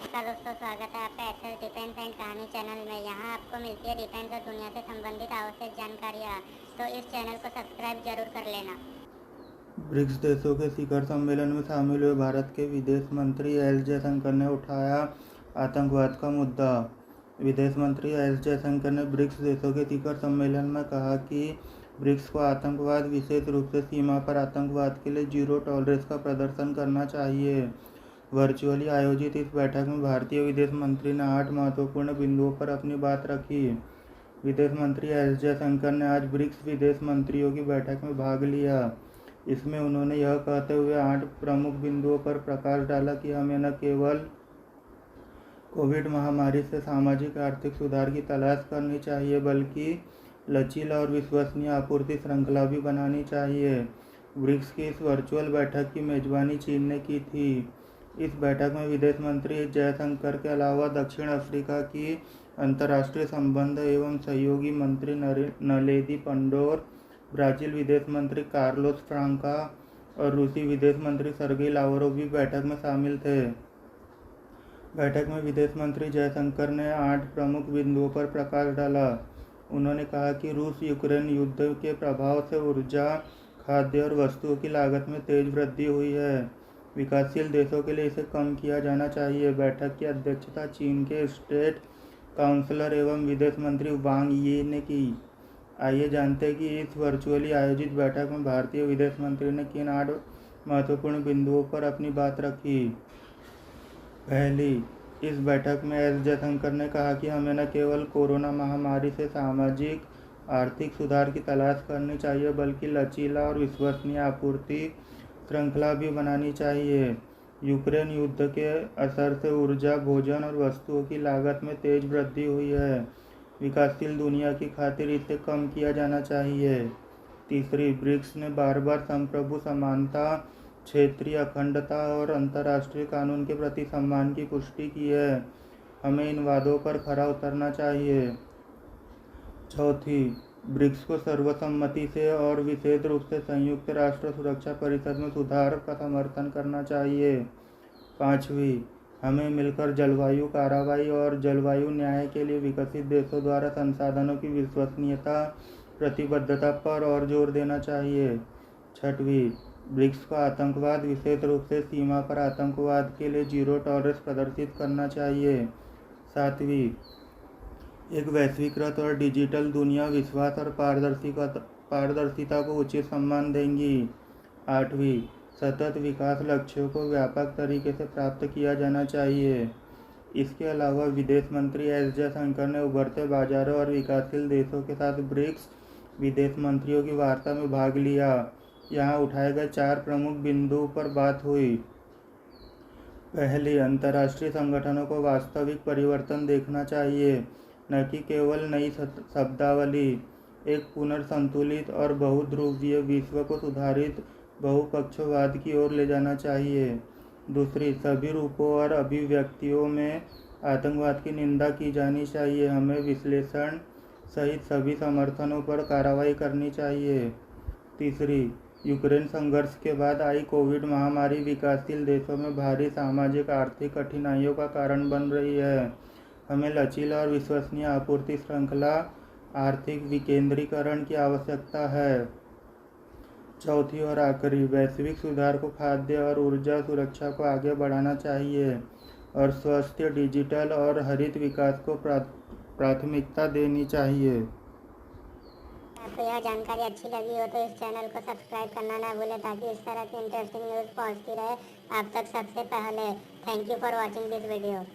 नमस्कार दोस्तों, स्वागत है आपका एक्सेस डिफेंस एंड कहानी चैनल में। यहाँ आपको मिलती है डिफेंस और दुनिया से संबंधित आवश्यक जानकारियाँ, तो इस चैनल को सब्सक्राइब जरूर कर लेना। ब्रिक्स देशों के शिखर सम्मेलन में शामिल हुए भारत के विदेश मंत्री एस जयशंकर ने उठाया आतंकवाद का मुद्दा। विदेश मंत्री एस जयशंकर ने ब्रिक्स देशों के शिखर सम्मेलन में कहा कि ब्रिक्स को आतंकवाद, विशेष रूप से सीमा पर आतंकवाद के लिए जीरो टॉलरेंस का प्रदर्शन करना चाहिए। वर्चुअली आयोजित इस बैठक में भारतीय विदेश मंत्री ने 8 महत्वपूर्ण बिंदुओं पर अपनी बात रखी। विदेश मंत्री एस जयशंकर ने आज ब्रिक्स विदेश मंत्रियों की बैठक में भाग लिया। इसमें उन्होंने यह कहते हुए 8 प्रमुख बिंदुओं पर प्रकाश डाला कि हमें न केवल कोविड महामारी से सामाजिक आर्थिक सुधार की तलाश करनी चाहिए, बल्कि लचीला और विश्वसनीय आपूर्ति श्रृंखला भी बनानी चाहिए। ब्रिक्स की इस वर्चुअल बैठक की मेजबानी चीन ने की थी। इस बैठक में विदेश मंत्री जयशंकर के अलावा दक्षिण अफ्रीका की अंतर्राष्ट्रीय संबंध एवं सहयोगी मंत्री नलेदी पंडोर, ब्राज़ील विदेश मंत्री कार्लोस फ्रांका और रूसी विदेश मंत्री सर्गेई लावरोव भी बैठक में शामिल थे। बैठक में विदेश मंत्री जयशंकर ने 8 प्रमुख बिंदुओं पर प्रकाश डाला। उन्होंने कहा कि रूस यूक्रेन युद्ध के प्रभाव से ऊर्जा, खाद्य और वस्तुओं की लागत में तेज वृद्धि हुई है। विकासशील देशों के लिए इसे कम किया जाना चाहिए। बैठक की अध्यक्षता चीन के स्टेट काउंसलर एवं विदेश मंत्री वांग यी ने की। आइए जानते हैं कि इस वर्चुअली आयोजित बैठक में भारतीय विदेश मंत्री ने किन 8 महत्वपूर्ण बिंदुओं पर अपनी बात रखी। पहली, इस बैठक में एस जयशंकर ने कहा कि हमें न केवल कोरोना महामारी से सामाजिक आर्थिक सुधार की तलाश करनी चाहिए, बल्कि लचीला और विश्वसनीय आपूर्ति श्रृंखला भी बनानी चाहिए। यूक्रेन युद्ध के असर से ऊर्जा, भोजन और वस्तुओं की लागत में तेज वृद्धि हुई है। विकासशील दुनिया की खातिर इसे कम किया जाना चाहिए। तीसरी, ब्रिक्स ने बार बार संप्रभु समानता, क्षेत्रीय अखंडता और अंतर्राष्ट्रीय कानून के प्रति सम्मान की पुष्टि की है। हमें इन वादों पर खरा उतरना चाहिए। चौथी, ब्रिक्स को सर्वसम्मति से और विशेष रूप से संयुक्त राष्ट्र सुरक्षा परिषद में सुधार का समर्थन करना चाहिए। पाँचवीं, हमें मिलकर जलवायु कार्रवाई और जलवायु न्याय के लिए विकसित देशों द्वारा संसाधनों की विश्वसनीयता प्रतिबद्धता पर और जोर देना चाहिए। छठवीं, ब्रिक्स को आतंकवाद, विशेष रूप से सीमा पर आतंकवाद के लिए जीरो टॉलरेंस प्रदर्शित करना चाहिए। सातवीं, एक वैश्वीकृत और डिजिटल दुनिया विश्वास और पारदर्शिता को उचित सम्मान देंगी। आठवीं, सतत विकास लक्ष्यों को व्यापक तरीके से प्राप्त किया जाना चाहिए। इसके अलावा विदेश मंत्री एस जयशंकर ने उभरते बाजारों और विकासशील देशों के साथ ब्रिक्स विदेश मंत्रियों की वार्ता में भाग लिया। यहाँ उठाए गए 4 प्रमुख बिंदुओं पर बात हुई। पहली, अंतर्राष्ट्रीय संगठनों को वास्तविक परिवर्तन देखना चाहिए, न कि केवल नई शब्दावली। एक पुनर्संतुलित और बहुध्रुवीय विश्व को सुधारित बहुपक्षवाद की ओर ले जाना चाहिए। दूसरी, सभी रूपों और अभिव्यक्तियों में आतंकवाद की निंदा की जानी चाहिए। हमें विश्लेषण सहित सभी समर्थनों पर कार्रवाई करनी चाहिए। तीसरी, यूक्रेन संघर्ष के बाद आई कोविड महामारी विकासशील देशों में भारी सामाजिक आर्थिक कठिनाइयों का कारण बन रही है। हमें लचीला और विश्वसनीय आपूर्ति श्रृंखला, आर्थिक विकेंद्रीकरण की आवश्यकता है। चौथी और आखिरी, वैश्विक सुधार को खाद्य और ऊर्जा सुरक्षा को आगे बढ़ाना चाहिए और स्वस्थ, डिजिटल और हरित विकास को प्राथमिकता देनी चाहिए। आपको यह जानकारी अच्छी लगी हो तो इस चैनल को सब्सक्राइब करना ना भूलें, ताकि इस तरह की इंटरेस्टिंग न्यूज़ पहुंचती रहे आप तक सबसे पहले। Thank you for watching this video.